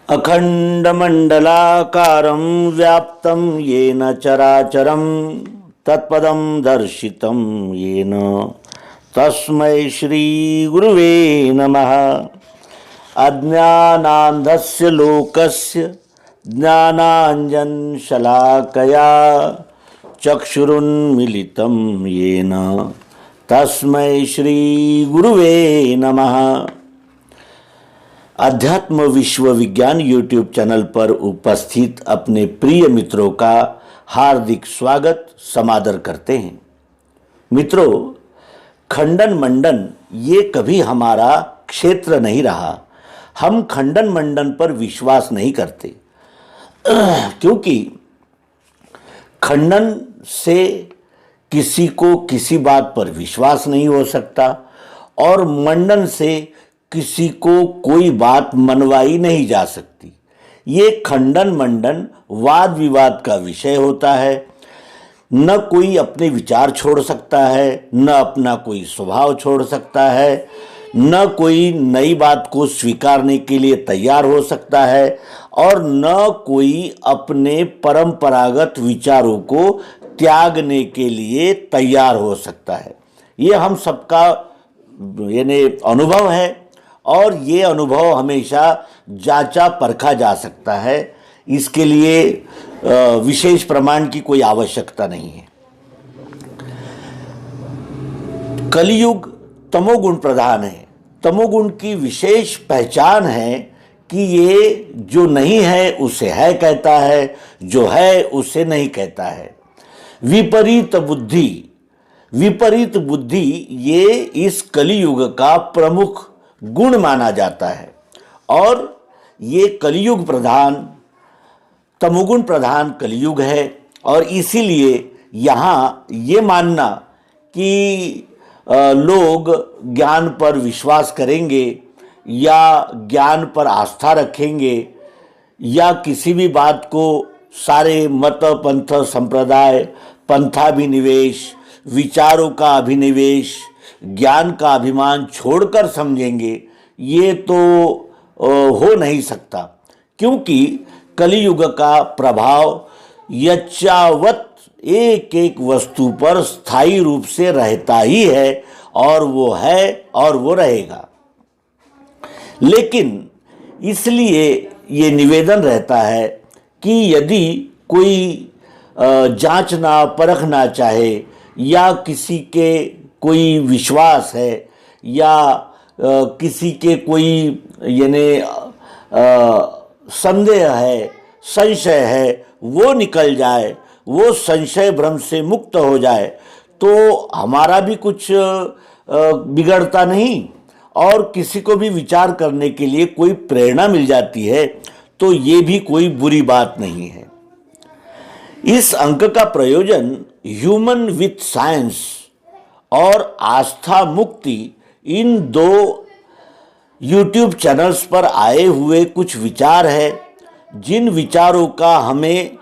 अखंडमंडलाकारं व्याप्तं येन चराचरं तत्पदं दर्शितं येन तस्मै श्री गुरुवे नमः। अज्ञानान्धस्य लोकस्य ज्ञानाञ्जनशलाकया चक्षुरुन्मीलितं येन तस्मै श्री गुरुवे नमः। अध्यात्म विश्व विज्ञान यूट्यूब चैनल पर उपस्थित अपने प्रिय मित्रों का हार्दिक स्वागत समादर करते हैं। मित्रों, खंडन मंडन ये कभी हमारा क्षेत्र नहीं रहा। हम खंडन मंडन पर विश्वास नहीं करते क्योंकि खंडन से किसी को किसी बात पर विश्वास नहीं हो सकता और मंडन से किसी को कोई बात मनवाई नहीं जा सकती। ये खंडन मंडन वाद विवाद का विषय होता है। न कोई अपने विचार छोड़ सकता है, न अपना कोई स्वभाव छोड़ सकता है, न कोई नई बात को स्वीकारने के लिए तैयार हो सकता है और न कोई अपने परंपरागत विचारों को त्यागने के लिए तैयार हो सकता है। ये हम सबका यानी अनुभव है और ये अनुभव हमेशा जांचा परखा जा सकता है। इसके लिए विशेष प्रमाण की कोई आवश्यकता नहीं है। कलियुग तमोगुण प्रधान है। तमोगुण की विशेष पहचान है कि ये जो नहीं है उसे है कहता है, जो है उसे नहीं कहता है। विपरीत बुद्धि ये इस कलियुग का प्रमुख गुण माना जाता है और ये कलियुग प्रधान तमोगुण प्रधान कलियुग है और इसीलिए यहाँ ये मानना कि लोग ज्ञान पर विश्वास करेंगे या ज्ञान पर आस्था रखेंगे या किसी भी बात को सारे मत पंथ संप्रदाय पंथाभिनिवेश विचारों का अभिनिवेश ज्ञान का अभिमान छोड़कर समझेंगे, ये तो हो नहीं सकता क्योंकि कलियुग का प्रभाव यच्चावत एक एक वस्तु पर स्थायी रूप से रहता ही है और वो है और वो रहेगा। लेकिन इसलिए ये निवेदन रहता है कि यदि कोई जांचना परखना चाहे या किसी के कोई विश्वास है या किसी के कोई यानी संदेह है, संशय है, वो निकल जाए, वो संशय भ्रम से मुक्त हो जाए तो हमारा भी कुछ बिगड़ता नहीं और किसी को भी विचार करने के लिए कोई प्रेरणा मिल जाती है तो ये भी कोई बुरी बात नहीं है। इस अंक का प्रयोजन ह्यूमन विथ साइंस और आस्था मुक्ति इन दो यूट्यूब चैनल्स पर आए हुए कुछ विचार है, जिन विचारों का हमें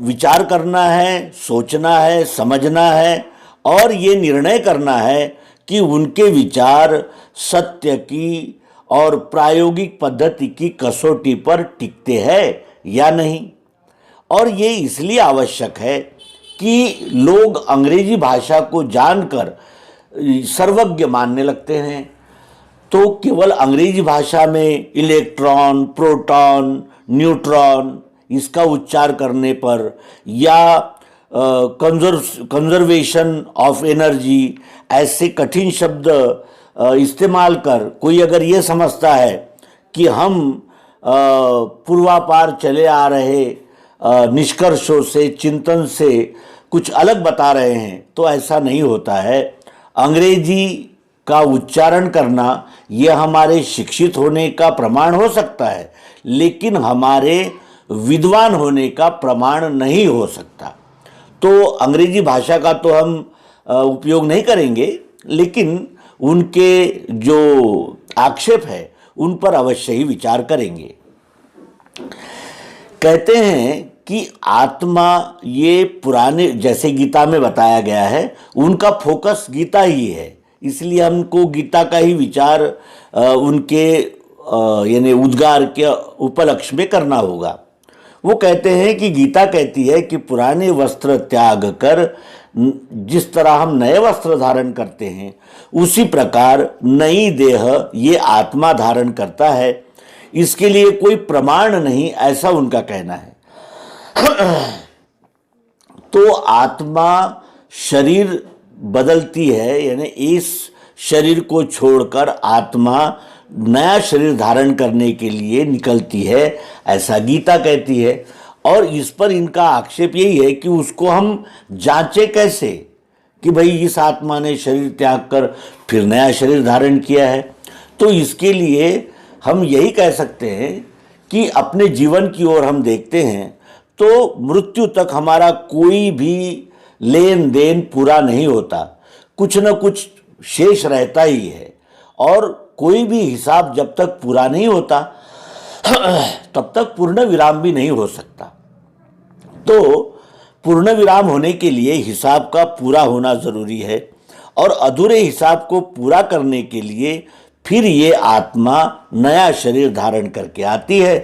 विचार करना है, सोचना है, समझना है और ये निर्णय करना है कि उनके विचार सत्य की और प्रायोगिक पद्धति की कसौटी पर टिकते हैं या नहीं। और ये इसलिए आवश्यक है कि लोग अंग्रेजी भाषा को जानकर सर्वज्ञ मानने लगते हैं तो केवल अंग्रेजी भाषा में इलेक्ट्रॉन, प्रोटॉन, न्यूट्रॉन इसका उच्चार करने पर या कंजर्वेशन ऑफ एनर्जी ऐसे कठिन शब्द इस्तेमाल कर कोई अगर ये समझता है कि हम पूर्वापार चले आ रहे निष्कर्षों से, चिंतन से कुछ अलग बता रहे हैं तो ऐसा नहीं होता है। अंग्रेजी का उच्चारण करना यह हमारे शिक्षित होने का प्रमाण हो सकता है लेकिन हमारे विद्वान होने का प्रमाण नहीं हो सकता। तो अंग्रेजी भाषा का तो हम उपयोग नहीं करेंगे लेकिन उनके जो आक्षेप है उन पर अवश्य ही विचार करेंगे। कहते हैं कि आत्मा ये पुराने जैसे गीता में बताया गया है उनका फोकस गीता ही है, इसलिए हमको गीता का ही विचार उनके यानी उद्गार के उपलक्ष्य में करना होगा। वो कहते हैं कि गीता कहती है कि पुराने वस्त्र त्याग कर जिस तरह हम नए वस्त्र धारण करते हैं उसी प्रकार नई देह ये आत्मा धारण करता है। इसके लिए कोई प्रमाण नहीं, ऐसा उनका कहना है। तो आत्मा शरीर बदलती है, यानी इस शरीर को छोड़कर आत्मा नया शरीर धारण करने के लिए निकलती है, ऐसा गीता कहती है। और इस पर इनका आक्षेप यही है कि उसको हम जांचे कैसे कि भाई इस आत्मा ने शरीर त्याग कर फिर नया शरीर धारण किया है। तो इसके लिए हम यही कह सकते हैं कि अपने जीवन की ओर हम देखते हैं तो मृत्यु तक हमारा कोई भी लेन देन पूरा नहीं होता, कुछ न कुछ शेष रहता ही है। और कोई भी हिसाब जब तक पूरा नहीं होता तब तक पूर्ण विराम भी नहीं हो सकता। तो पूर्ण विराम होने के लिए हिसाब का पूरा होना जरूरी है, और अधूरे हिसाब को पूरा करने के लिए फिर ये आत्मा नया शरीर धारण करके आती है,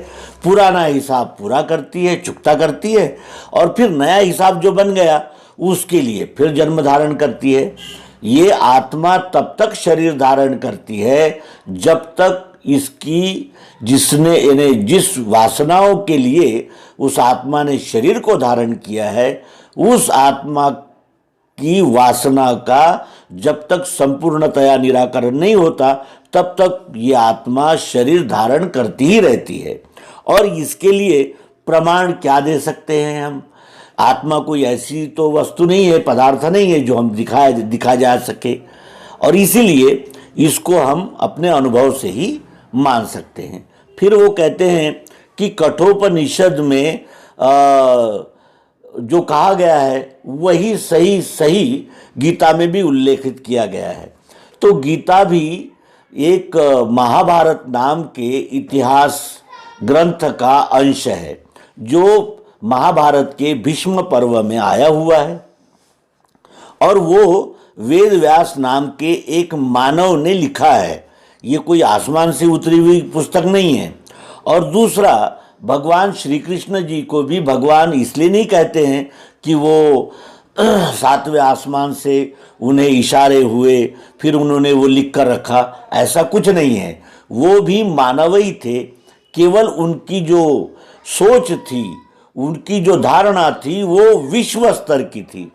पुराना हिसाब पूरा करती है, चुकता करती है, और फिर नया हिसाब जो बन गया उसके लिए फिर जन्म धारण करती है। ये आत्मा तब तक शरीर धारण करती है जब तक इसकी जिस वासनाओं के लिए उस आत्मा ने शरीर को धारण किया है उस आत्मा की वासना का जब तक संपूर्णतया निराकरण नहीं होता तब तक ये आत्मा शरीर धारण करती ही रहती है। और इसके लिए प्रमाण क्या दे सकते हैं हम? आत्मा कोई ऐसी तो वस्तु नहीं है, पदार्थ नहीं है जो हम दिखा जा सके, और इसीलिए इसको हम अपने अनुभव से ही मान सकते हैं। फिर वो कहते हैं कि कठोपनिषद में जो कहा गया है वही सही गीता में भी उल्लेखित किया गया है। तो गीता भी एक महाभारत नाम के इतिहास ग्रंथ का अंश है जो महाभारत के भीष्म पर्व में आया हुआ है, और वो वेद व्यास नाम के एक मानव ने लिखा है। ये कोई आसमान से उतरी हुई पुस्तक नहीं है। और दूसरा, भगवान श्री कृष्ण जी को भी भगवान इसलिए नहीं कहते हैं कि वो सातवें आसमान से उन्हें इशारे हुए फिर उन्होंने वो लिख कर रखा, ऐसा कुछ नहीं है। वो भी मानव ही थे, केवल उनकी जो सोच थी, उनकी जो धारणा थी वो विश्व स्तर की थी।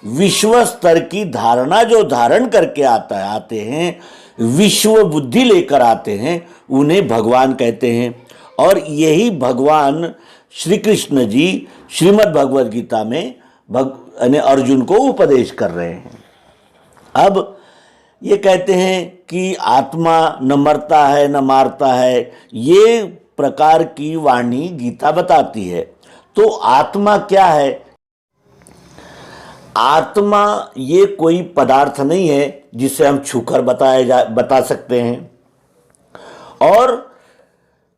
विश्व स्तर की धारणा जो धारण करके आते हैं, विश्व बुद्धि लेकर आते हैं, उन्हें भगवान कहते हैं। और यही भगवान श्री कृष्ण जी श्रीमद् भगवद गीता में अर्जुन को उपदेश कर रहे हैं। अब ये कहते हैं कि आत्मा न मरता है न मारता है, ये प्रकार की वाणी गीता बताती है। तो आत्मा क्या है? आत्मा ये कोई पदार्थ नहीं है जिसे हम छूकर बता सकते हैं। और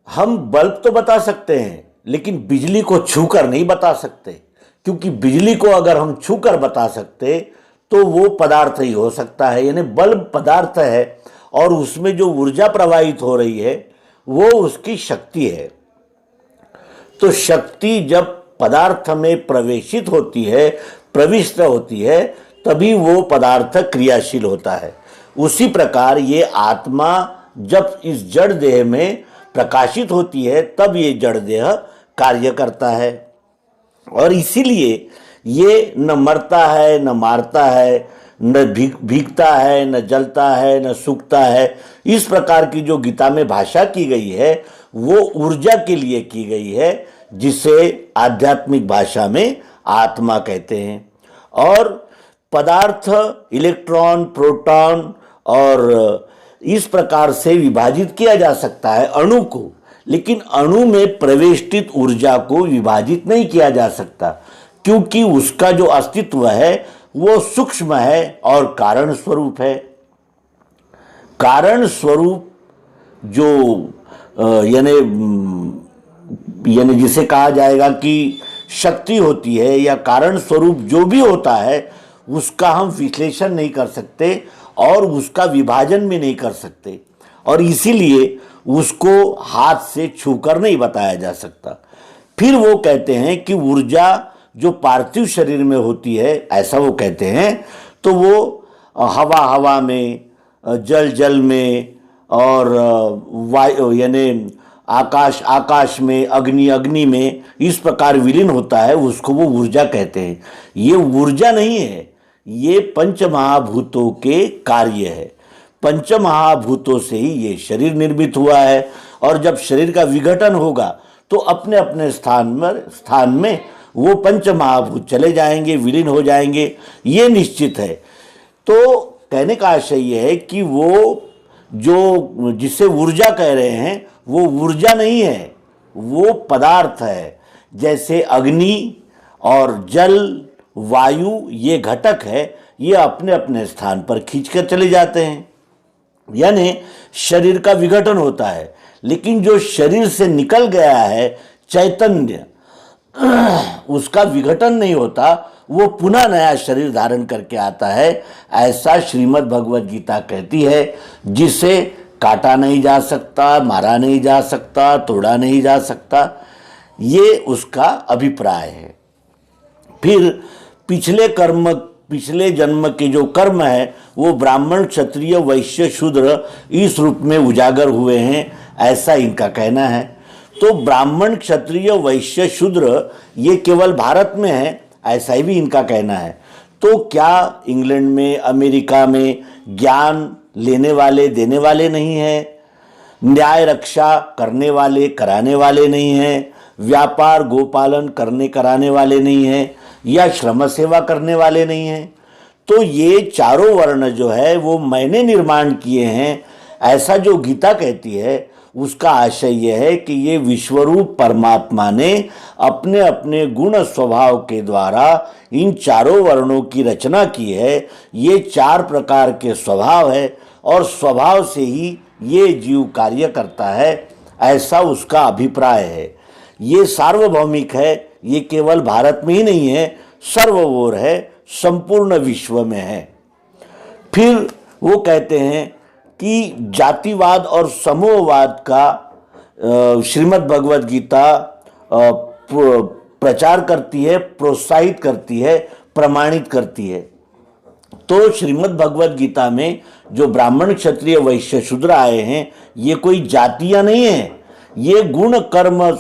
हम बल्ब तो बता सकते हैं लेकिन बिजली को छूकर नहीं बता सकते, क्योंकि बिजली को अगर हम छूकर बता सकते तो वो पदार्थ ही हो सकता है। यानी बल्ब पदार्थ है और उसमें जो ऊर्जा प्रवाहित हो रही है वो उसकी शक्ति है। तो शक्ति जब पदार्थ में प्रविष्ट होती है तभी वो पदार्थ क्रियाशील होता है। उसी प्रकार ये आत्मा जब इस जड़ देह में प्रकाशित होती है तब ये जड़ देह कार्य करता है। और इसीलिए ये न मरता है न मारता है, न भीगता है न जलता है न सूखता है। इस प्रकार की जो गीता में भाषा की गई है वो ऊर्जा के लिए की गई है, जिसे आध्यात्मिक भाषा में आत्मा कहते हैं। और पदार्थ इलेक्ट्रॉन, प्रोटॉन और इस प्रकार से विभाजित किया जा सकता है अणु को, लेकिन अणु में प्रवेशित ऊर्जा को विभाजित नहीं किया जा सकता, क्योंकि उसका जो अस्तित्व है वो सूक्ष्म है और कारण स्वरूप है। कारण स्वरूप जो यानी जिसे कहा जाएगा कि शक्ति होती है या कारण स्वरूप जो भी होता है उसका हम विश्लेषण नहीं कर सकते और उसका विभाजन भी नहीं कर सकते। और इसीलिए उसको हाथ से छूकर नहीं बताया जा सकता। फिर वो कहते हैं कि ऊर्जा जो पार्थिव शरीर में होती है, ऐसा वो कहते हैं, तो वो हवा हवा में, जल जल में, और वायु यानी आकाश आकाश में, अग्नि अग्नि में, इस प्रकार विलीन होता है, उसको वो ऊर्जा कहते हैं। ये ऊर्जा नहीं है, ये पंच महाभूतों के कार्य है। पंच महाभूतों से ही ये शरीर निर्मित हुआ है, और जब शरीर का विघटन होगा तो अपने अपने स्थान में वो पंच महाभूत चले जाएंगे, विलीन हो जाएंगे, ये निश्चित है। तो कहने का आशय ये है कि वो जो जिसे ऊर्जा कह रहे हैं वो ऊर्जा नहीं है, वो पदार्थ है। जैसे अग्नि और जल, वायु ये घटक है, ये अपने अपने स्थान पर खींचकर चले जाते हैं, यानी शरीर का विघटन होता है। लेकिन जो शरीर से निकल गया है चैतन्य, उसका विघटन नहीं होता, वो पुनः नया शरीर धारण करके आता है। ऐसा श्रीमद् भगवद गीता कहती है, जिसे काटा नहीं जा सकता, मारा नहीं जा सकता, तोड़ा नहीं जा सकता, ये उसका अभिप्राय है। फिर पिछले जन्म के जो कर्म है वो ब्राह्मण, क्षत्रिय, वैश्य, शूद्र इस रूप में उजागर हुए हैं, ऐसा इनका कहना है। तो ब्राह्मण, क्षत्रिय, वैश्य, शूद्र ये केवल भारत में है, ऐसा ही भी इनका कहना है। तो क्या इंग्लैंड में, अमेरिका में ज्ञान लेने वाले देने वाले नहीं हैं? न्याय रक्षा करने वाले कराने वाले नहीं हैं? व्यापार गोपालन करने कराने वाले नहीं हैं? या श्रम सेवा करने वाले नहीं हैं? तो ये चारों वर्ण जो है वो मैंने निर्माण किए हैं, ऐसा जो गीता कहती है, उसका आशय यह है कि ये विश्वरूप परमात्मा ने अपने अपने गुण स्वभाव के द्वारा इन चारों वर्णों की रचना की है। ये चार प्रकार के स्वभाव है, और स्वभाव से ही ये जीव कार्य करता है, ऐसा उसका अभिप्राय है। ये सार्वभौमिक है, ये केवल भारत में ही नहीं है, सर्व ओर है, संपूर्ण विश्व में है। फिर वो कहते हैं कि जातिवाद और समूहवाद का श्रीमद् भगवद गीता प्रचार करती है, प्रोत्साहित करती है, प्रमाणित करती है। तो श्रीमद् भगवद गीता में जो ब्राह्मण, क्षत्रिय, वैश्य, शूद्र आए हैं, ये कोई जातियां नहीं है, ये गुण कर्म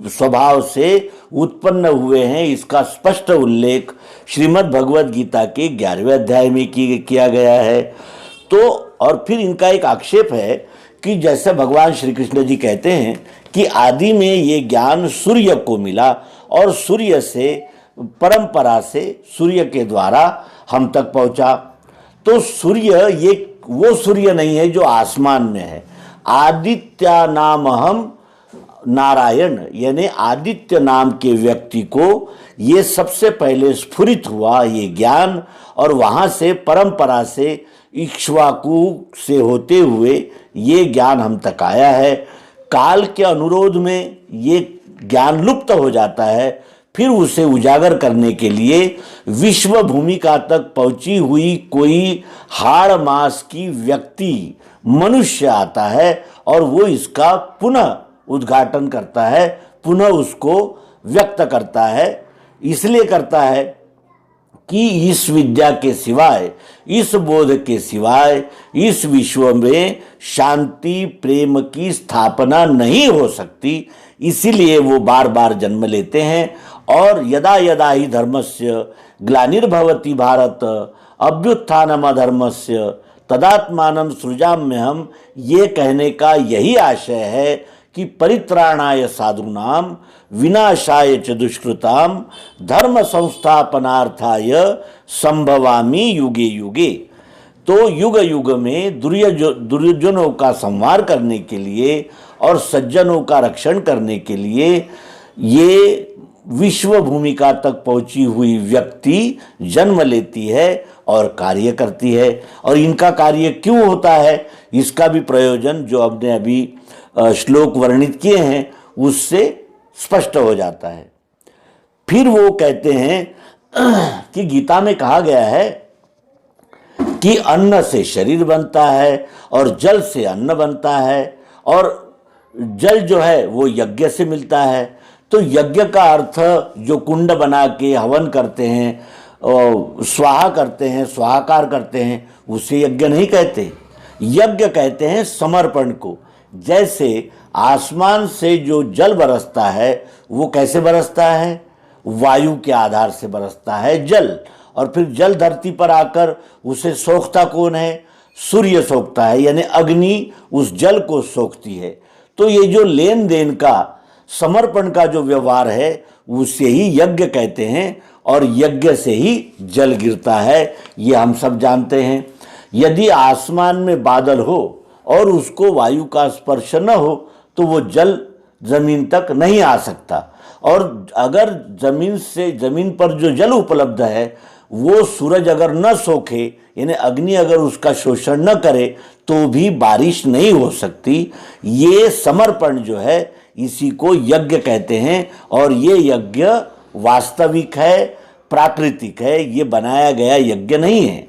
स्वभाव से उत्पन्न हुए हैं। इसका स्पष्ट उल्लेख श्रीमद् भगवद गीता के 11वें अध्याय में किया गया है। तो और फिर इनका एक आक्षेप है कि जैसे भगवान श्री कृष्ण जी कहते हैं कि आदि में ये ज्ञान सूर्य को मिला, और सूर्य से परंपरा से सूर्य के द्वारा हम तक पहुंचा। तो सूर्य ये वो सूर्य नहीं है जो आसमान में है। आदित्य नाम हम नारायण, यानी आदित्य नाम के व्यक्ति को ये सबसे पहले स्फुरित हुआ ये ज्ञान, और वहाँ से परंपरा से इक्ष्वाकु से होते हुए ये ज्ञान हम तक आया है। काल के अनुरोध में ये ज्ञान लुप्त हो जाता है, फिर उसे उजागर करने के लिए विश्व भूमिका तक पहुंची हुई कोई हाड़ मास की व्यक्ति मनुष्य आता है, और वो इसका पुनः उद्घाटन करता है, पुनः उसको व्यक्त करता है। इसलिए करता है कि इस विद्या के सिवाय, इस बोध के सिवाय इस विश्व में शांति प्रेम की स्थापना नहीं हो सकती। इसीलिए वो बार बार जन्म लेते हैं, और यदा यदा ही धर्मस्य ग्लानिर्भवति भारत अभ्युत्थानम अधर्मस्य तदात्मानं सृजाम्यहम्, ये कहने का यही आशय है कि परित्राणाय साधूनां विनाशाय च दुष्कृतां धर्म संस्थापनार्थाय संभवामि युगे युगे। तो युग युग में दुर्योधनों का संहार करने के लिए और सज्जनों का रक्षण करने के लिए ये विश्व भूमिका तक पहुंची हुई व्यक्ति जन्म लेती है और कार्य करती है। और इनका कार्य क्यों होता है, इसका भी प्रयोजन जो हमने अभी श्लोक वर्णित किए हैं उससे स्पष्ट हो जाता है। फिर वो कहते हैं कि गीता में कहा गया है कि अन्न से शरीर बनता है, और जल से अन्न बनता है, और जल जो है वो यज्ञ से मिलता है। तो यज्ञ का अर्थ जो कुंड बना के हवन करते हैं, स्वाहा करते हैं, स्वाहाकार करते हैं, उसे यज्ञ नहीं कहते। यज्ञ कहते हैं समर्पण को। जैसे आसमान से जो जल बरसता है वो कैसे बरसता है? वायु के आधार से बरसता है जल, और फिर जल धरती पर आकर उसे सोखता कौन है? सूर्य सोखता है, यानी अग्नि उस जल को सोखती है। तो ये जो लेन देन का, समर्पण का जो व्यवहार है उसे ही यज्ञ कहते हैं, और यज्ञ से ही जल गिरता है, ये हम सब जानते हैं। यदि आसमान में बादल हो और उसको वायु का स्पर्श न हो तो वो जल जमीन तक नहीं आ सकता, और अगर जमीन पर जो जल उपलब्ध है वो सूरज अगर न सोखे, यानी अग्नि अगर उसका शोषण न करे, तो भी बारिश नहीं हो सकती। ये समर्पण जो है इसी को यज्ञ कहते हैं, और ये यज्ञ वास्तविक है, प्राकृतिक है, ये बनाया गया यज्ञ नहीं है।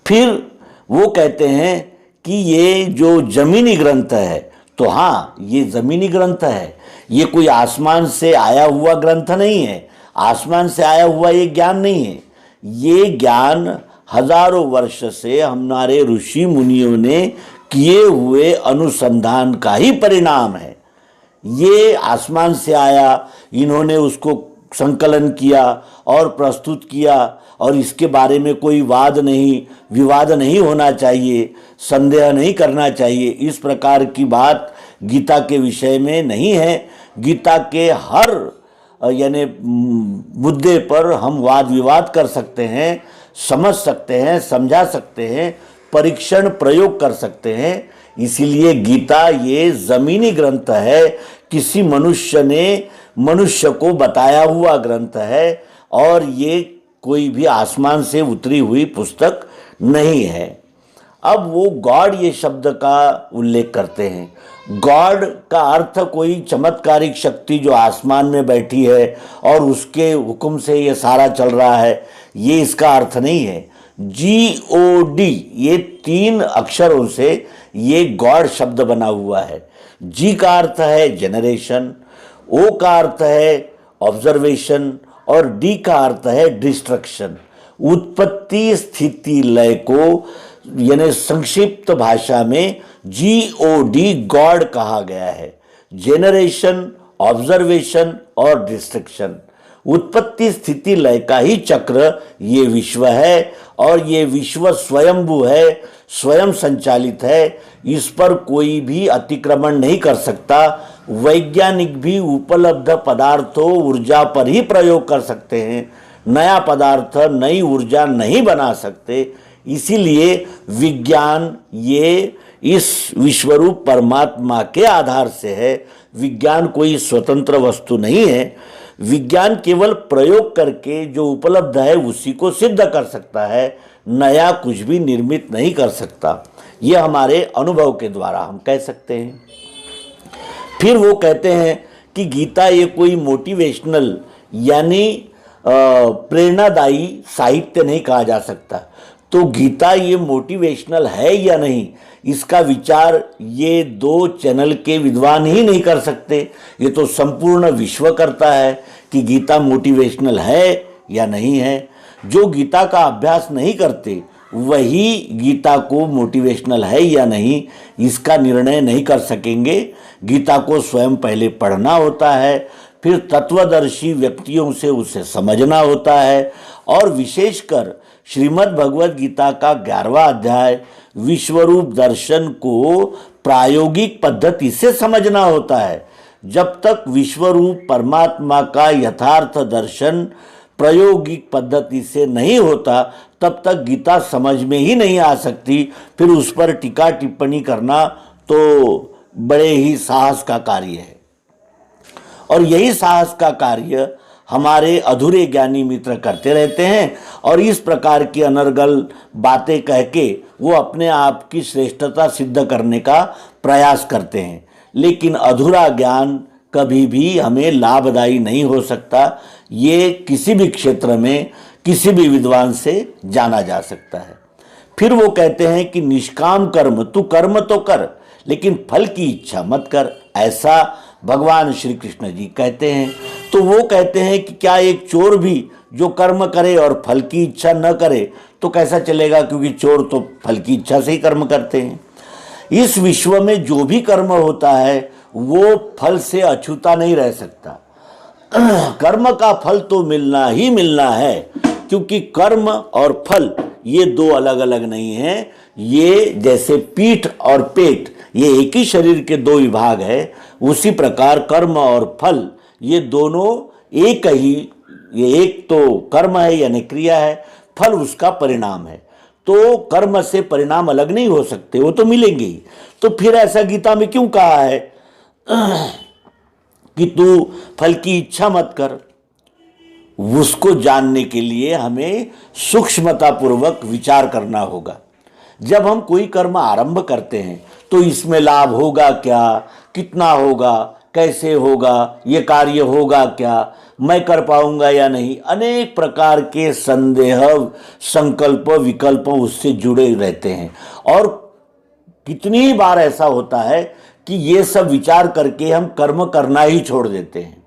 फिर वो कहते हैं कि ये जो जमीनी ग्रंथ है, तो हाँ ये जमीनी ग्रंथ है, ये कोई आसमान से आया हुआ ग्रंथ नहीं है, आसमान से आया हुआ ये ज्ञान नहीं है। ये ज्ञान हजारों वर्ष से हमारे ऋषि मुनियों ने किए हुए अनुसंधान का ही परिणाम है। ये आसमान से आया, इन्होंने उसको संकलन किया और प्रस्तुत किया, और इसके बारे में कोई वाद नहीं, विवाद नहीं होना चाहिए, संदेह नहीं करना चाहिए, इस प्रकार की बात गीता के विषय में नहीं है। गीता के हर यानी मुद्दे पर हम वाद विवाद कर सकते हैं, समझ सकते हैं, समझा सकते हैं, परीक्षण प्रयोग कर सकते हैं। इसीलिए गीता ये जमीनी ग्रंथ है, किसी मनुष्य ने मनुष्य को बताया हुआ ग्रंथ है, और ये कोई भी आसमान से उतरी हुई पुस्तक नहीं है। अब वो गॉड ये शब्द का उल्लेख करते हैं। गॉड का अर्थ कोई चमत्कारिक शक्ति जो आसमान में बैठी है और उसके हुक्म से ये सारा चल रहा है, ये इसका अर्थ नहीं है। GOD ये 3 अक्षरों से ये गॉड शब्द बना हुआ है। जी का अर्थ है जनरेशन, O का अर्थ है ऑब्जर्वेशन, और डी का अर्थ है डिस्ट्रक्शन। उत्पत्ति स्थिति लय को यानी संक्षिप्त भाषा में GOD गॉड कहा गया है। जेनरेशन, ऑब्जर्वेशन और डिस्ट्रक्शन, उत्पत्ति स्थिति लय का ही चक्र ये विश्व है, और ये विश्व स्वयंभू है, स्वयं संचालित है, इस पर कोई भी अतिक्रमण नहीं कर सकता। वैज्ञानिक भी उपलब्ध पदार्थों, ऊर्जा पर ही प्रयोग कर सकते हैं, नया पदार्थ, नई ऊर्जा नहीं बना सकते। इसीलिए विज्ञान ये इस विश्वरूप परमात्मा के आधार से है। विज्ञान कोई स्वतंत्र वस्तु नहीं है। विज्ञान केवल प्रयोग करके जो उपलब्ध है उसी को सिद्ध कर सकता है, नया कुछ भी निर्मित नहीं कर सकता। ये हमारे अनुभव के द्वारा हम कह सकते हैं। फिर वो कहते हैं कि गीता ये कोई मोटिवेशनल यानी प्रेरणादायी साहित्य नहीं कहा जा सकता। तो गीता ये मोटिवेशनल है या नहीं, इसका विचार ये 2 चैनल के विद्वान ही नहीं कर सकते। ये तो संपूर्ण विश्व करता है कि गीता मोटिवेशनल है या नहीं है। जो गीता का अभ्यास नहीं करते वही गीता को मोटिवेशनल है या नहीं इसका निर्णय नहीं कर सकेंगे। गीता को स्वयं पहले पढ़ना होता है, फिर तत्वदर्शी व्यक्तियों से उसे समझना होता है, और विशेषकर श्रीमद् भगवद गीता का 11वां अध्याय विश्वरूप दर्शन को प्रायोगिक पद्धति से समझना होता है। जब तक विश्वरूप परमात्मा का यथार्थ दर्शन प्रायोगिक पद्धति से नहीं होता तब तक गीता समझ में ही नहीं आ सकती। फिर उस पर टीका टिप्पणी करना तो बड़े ही साहस का कार्य है, और यही साहस का कार्य हमारे अधूरे ज्ञानी मित्र करते रहते हैं, और इस प्रकार की अनर्गल बातें कह के वो अपने आप की श्रेष्ठता सिद्ध करने का प्रयास करते हैं। लेकिन अधूरा ज्ञान कभी भी हमें लाभदायी नहीं हो सकता। ये किसी भी क्षेत्र में किसी भी विद्वान से जाना जा सकता है। फिर वो कहते हैं कि निष्काम कर्म, तू कर्म तो कर लेकिन फल की इच्छा मत कर, ऐसा भगवान श्री कृष्ण जी कहते हैं। तो वो कहते हैं कि क्या एक चोर भी जो कर्म करे और फल की इच्छा न करे तो कैसा चलेगा, क्योंकि चोर तो फल की इच्छा से ही कर्म करते हैं। इस विश्व में जो भी कर्म होता है वो फल से अछूता नहीं रह सकता। कर्म का फल तो मिलना ही मिलना है, क्योंकि कर्म और फल ये दो अलग अलग नहीं हैं। ये जैसे पीठ और पेट ये एक ही शरीर के दो विभाग है, उसी प्रकार कर्म और फल ये दोनों एक ही, ये एक तो कर्म है यानी क्रिया है, फल उसका परिणाम है। तो कर्म से परिणाम अलग नहीं हो सकते, वो तो मिलेंगे ही। तो फिर ऐसा गीता में क्यों कहा है कि तू फल की इच्छा मत कर? उसको जानने के लिए हमें सूक्ष्मतापूर्वक विचार करना होगा। जब हम कोई कर्म आरंभ करते हैं तो इसमें लाभ होगा क्या, कितना होगा, कैसे होगा, ये कार्य होगा क्या, मैं कर पाऊंगा या नहीं, अनेक प्रकार के संदेह, संकल्प, विकल्प उससे जुड़े रहते हैं। और कितनी बार ऐसा होता है कि ये सब विचार करके हम कर्म करना ही छोड़ देते हैं।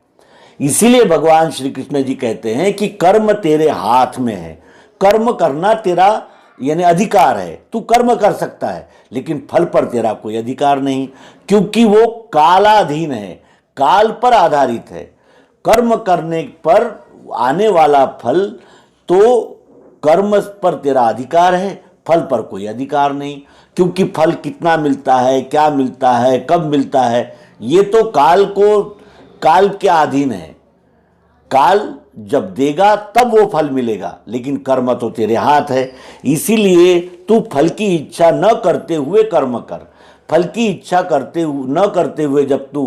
इसीलिए भगवान श्री कृष्ण जी कहते हैं कि कर्म तेरे हाथ में है, कर्म करना तेरा यानी अधिकार है, तू कर्म कर सकता है, लेकिन फल पर तेरा कोई अधिकार नहीं, क्योंकि वो कालाधीन है, काल पर आधारित है। कर्म करने पर आने वाला फल तो कर्म पर तेरा अधिकार है, फल पर कोई अधिकार नहीं, क्योंकि फल कितना मिलता है, क्या मिलता है, कब मिलता है, ये तो काल के अधीन है। काल जब देगा तब वो फल मिलेगा, लेकिन कर्म तो तेरे हाथ है। इसीलिए तू फल की इच्छा न करते हुए कर्म कर। फल की इच्छा न करते हुए जब तू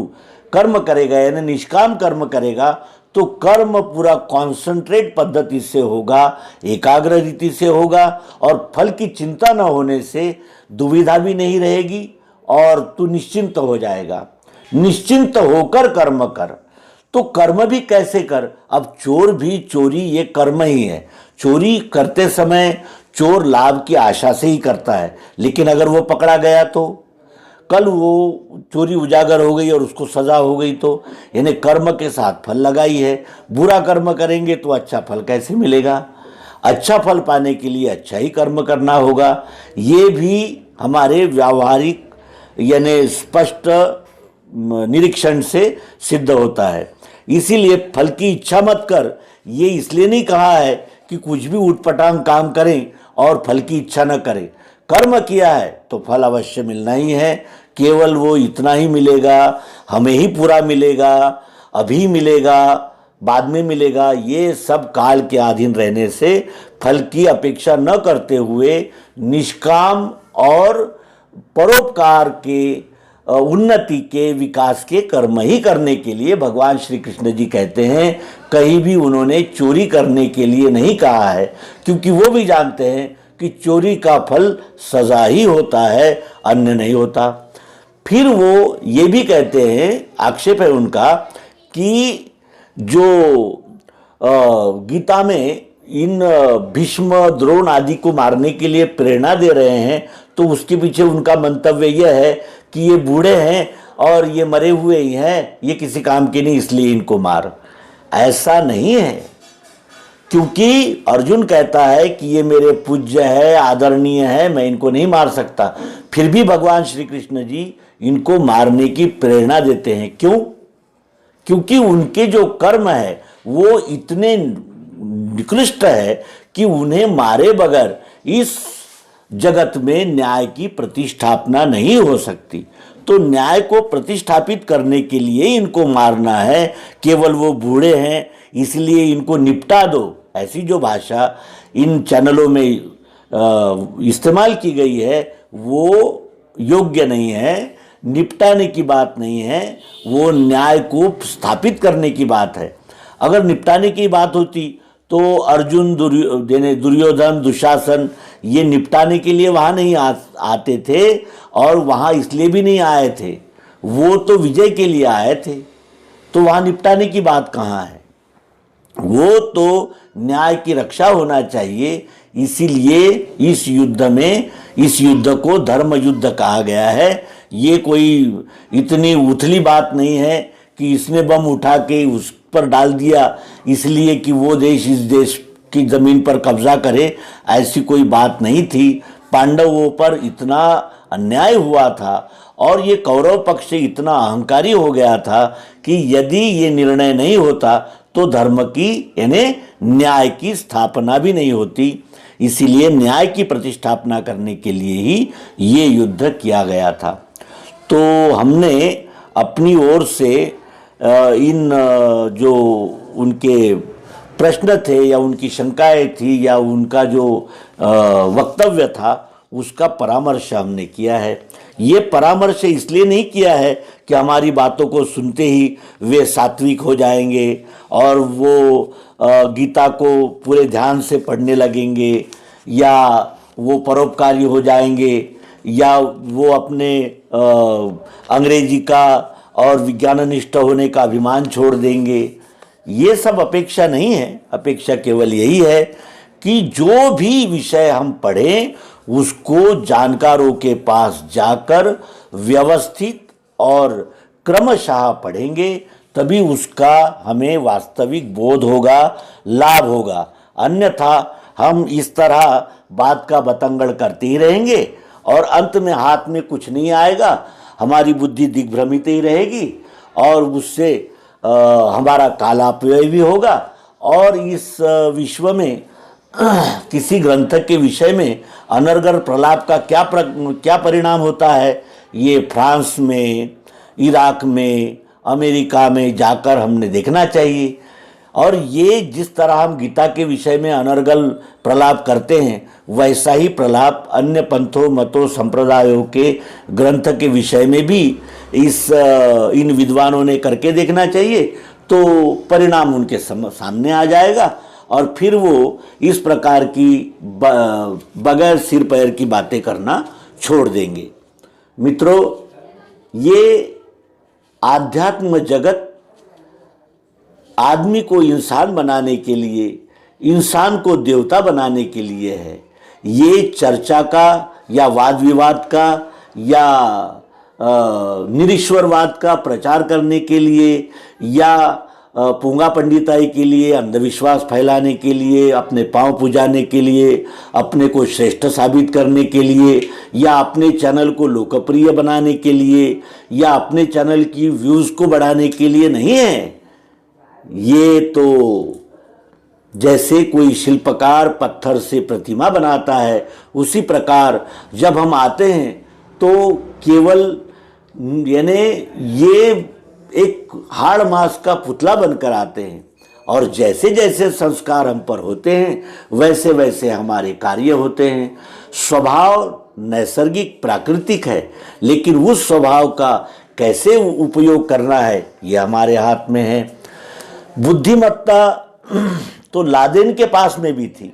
कर्म करेगा यानी निष्काम कर्म करेगा तो कर्म पूरा कॉन्सेंट्रेट पद्धति से होगा, एकाग्र रीति से होगा, और फल की चिंता न होने से दुविधा भी नहीं रहेगी और तू निश्चिंत हो जाएगा। निश्चिंत होकर कर्म कर। तो कर्म भी कैसे कर? अब चोर भी चोरी ये कर्म ही है। चोरी करते समय चोर लाभ की आशा से ही करता है, लेकिन अगर वो पकड़ा गया तो कल वो चोरी उजागर हो गई और उसको सजा हो गई तो, यानी कर्म के साथ फल लगाई है। बुरा कर्म करेंगे तो अच्छा फल कैसे मिलेगा? अच्छा फल पाने के लिए अच्छा ही कर्म करना होगा। ये भी हमारे व्यावहारिक यानी स्पष्ट निरीक्षण से सिद्ध होता है। इसीलिए फल की इच्छा मत कर, ये इसलिए नहीं कहा है कि कुछ भी उटपटांग काम करें और फल की इच्छा न करें। कर्म किया है तो फल अवश्य मिलना ही है, केवल वो इतना ही मिलेगा, हमें ही पूरा मिलेगा, अभी मिलेगा, बाद में मिलेगा, ये सब काल के अधीन रहने से फल की अपेक्षा न करते हुए निष्काम और परोपकार के, उन्नति के, विकास के कर्म ही करने के लिए भगवान श्री कृष्ण जी कहते हैं। कहीं भी उन्होंने चोरी करने के लिए नहीं कहा है, क्योंकि वो भी जानते हैं कि चोरी का फल सजा ही होता है, अन्य नहीं होता। फिर वो ये भी कहते हैं, आक्षेप है उनका, कि जो गीता में इन भीष्म, द्रोण आदि को मारने के लिए प्रेरणा दे रहे हैं, तो उसके पीछे उनका मंतव्य यह है कि ये बूढ़े हैं और ये मरे हुए ही हैं, ये किसी काम के नहीं, इसलिए इनको मार। ऐसा नहीं है, क्योंकि अर्जुन कहता है कि ये मेरे पूज्य है, आदरणीय है, मैं इनको नहीं मार सकता। फिर भी भगवान श्री कृष्ण जी इनको मारने की प्रेरणा देते हैं। क्यों? क्योंकि उनके जो कर्म है वो इतने निकृष्ट है कि उन्हें मारे बगैर इस जगत में न्याय की प्रतिष्ठापना नहीं हो सकती। तो न्याय को प्रतिष्ठापित करने के लिए इनको मारना है। केवल वो बूढ़े हैं इसलिए इनको निपटा दो, ऐसी जो भाषा इन चैनलों में इस्तेमाल की गई है वो योग्य नहीं है, निपटाने की बात नहीं है, वो न्याय को स्थापित करने की बात है। अगर निपटाने की बात होती तो अर्जुन, दुर्योधन, दुशासन ये निपटाने के लिए वहाँ नहीं आते थे, और वहाँ इसलिए भी नहीं आए थे, वो तो विजय के लिए आए थे। तो वहाँ निपटाने की बात कहाँ है? वो तो न्याय की रक्षा होना चाहिए। इसीलिए इस युद्ध में, इस युद्ध को धर्म युद्ध कहा गया है, ये कोई इतनी उथली बात नहीं है कि इसने बम उठा के उस पर डाल दिया इसलिए कि वो देश इस देश की जमीन पर कब्जा करे, ऐसी कोई बात नहीं थी। पांडवों पर इतना अन्याय हुआ था और ये कौरव पक्ष से इतना अहंकारी हो गया था कि यदि ये निर्णय नहीं होता तो धर्म की यानी न्याय की स्थापना भी नहीं होती। इसीलिए न्याय की प्रतिष्ठापना करने के लिए ही ये युद्ध किया गया था। तो हमने अपनी ओर से इन जो उनके प्रश्न थे या उनकी शंकाएं थी या उनका जो वक्तव्य था उसका परामर्श हमने किया है। ये परामर्श इसलिए नहीं किया है कि हमारी बातों को सुनते ही वे सात्विक हो जाएंगे और वो गीता को पूरे ध्यान से पढ़ने लगेंगे या वो परोपकारी हो जाएंगे या वो अपने अंग्रेजी का और विज्ञाननिष्ठ होने का अभिमान छोड़ देंगे। ये सब अपेक्षा नहीं है। अपेक्षा केवल यही है कि जो भी विषय हम पढ़ें उसको जानकारों के पास जाकर व्यवस्थित और क्रमशः पढ़ेंगे, तभी उसका हमें वास्तविक बोध होगा, लाभ होगा। अन्यथा हम इस तरह बात का बतंगड़ करते ही रहेंगे और अंत में हाथ में कुछ नहीं आएगा, हमारी बुद्धि दिग्भ्रमित ही रहेगी और उससे हमारा कालापव्यय भी होगा। और इस विश्व में किसी ग्रंथ के विषय में अनर्गल प्रलाप का क्या परिणाम होता है, ये फ्रांस में, इराक में, अमेरिका में जाकर हमने देखना चाहिए। और ये जिस तरह हम गीता के विषय में अनर्गल प्रलाप करते हैं वैसा ही प्रलाप अन्य पंथों मतों संप्रदायों के ग्रंथ के विषय में भी इन विद्वानों ने करके देखना चाहिए, तो परिणाम उनके सामने आ जाएगा और फिर वो इस प्रकार की बगैर सिर पैर की बातें करना छोड़ देंगे। मित्रों, ये आध्यात्म जगत आदमी को इंसान बनाने के लिए, इंसान को देवता बनाने के लिए है। ये चर्चा का या वाद विवाद का या निरीश्वरवाद का प्रचार करने के लिए या पूंगा पंडिताई के लिए, अंधविश्वास फैलाने के लिए, अपने पांव पुजाने के लिए, अपने को श्रेष्ठ साबित करने के लिए या अपने चैनल को लोकप्रिय बनाने के लिए या अपने चैनल की व्यूज़ को बढ़ाने के लिए नहीं है। ये तो जैसे कोई शिल्पकार पत्थर से प्रतिमा बनाता है उसी प्रकार जब हम आते हैं तो केवल यानी ये एक हाड़ मांस का पुतला बनकर आते हैं और जैसे जैसे संस्कार हम पर होते हैं वैसे वैसे हमारे कार्य होते हैं। स्वभाव नैसर्गिक प्राकृतिक है, लेकिन उस स्वभाव का कैसे उपयोग करना है ये हमारे हाथ में है। बुद्धिमत्ता तो लादेन के पास में भी थी,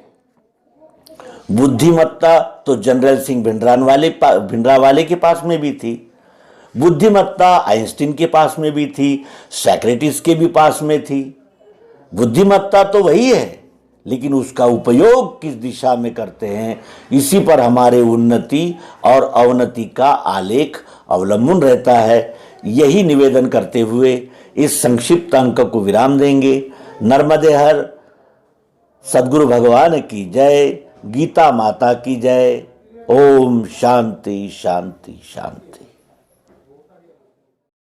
बुद्धिमत्ता तो जनरल सिंह भिंडरावाले के पास में भी थी, बुद्धिमत्ता आइंस्टीन के पास में भी थी, सैक्रेटिस के भी पास में थी। बुद्धिमत्ता तो वही है, लेकिन उसका उपयोग किस दिशा में करते हैं इसी पर हमारे उन्नति और अवनति का आलेख अवलंबन रहता है। यही निवेदन करते हुए इस संक्षिप्त अंक को विराम देंगे। नर्मदे हर, सद्गुरु भगवान की जय, गीता माता की जय। ओम शांति शांति शांति।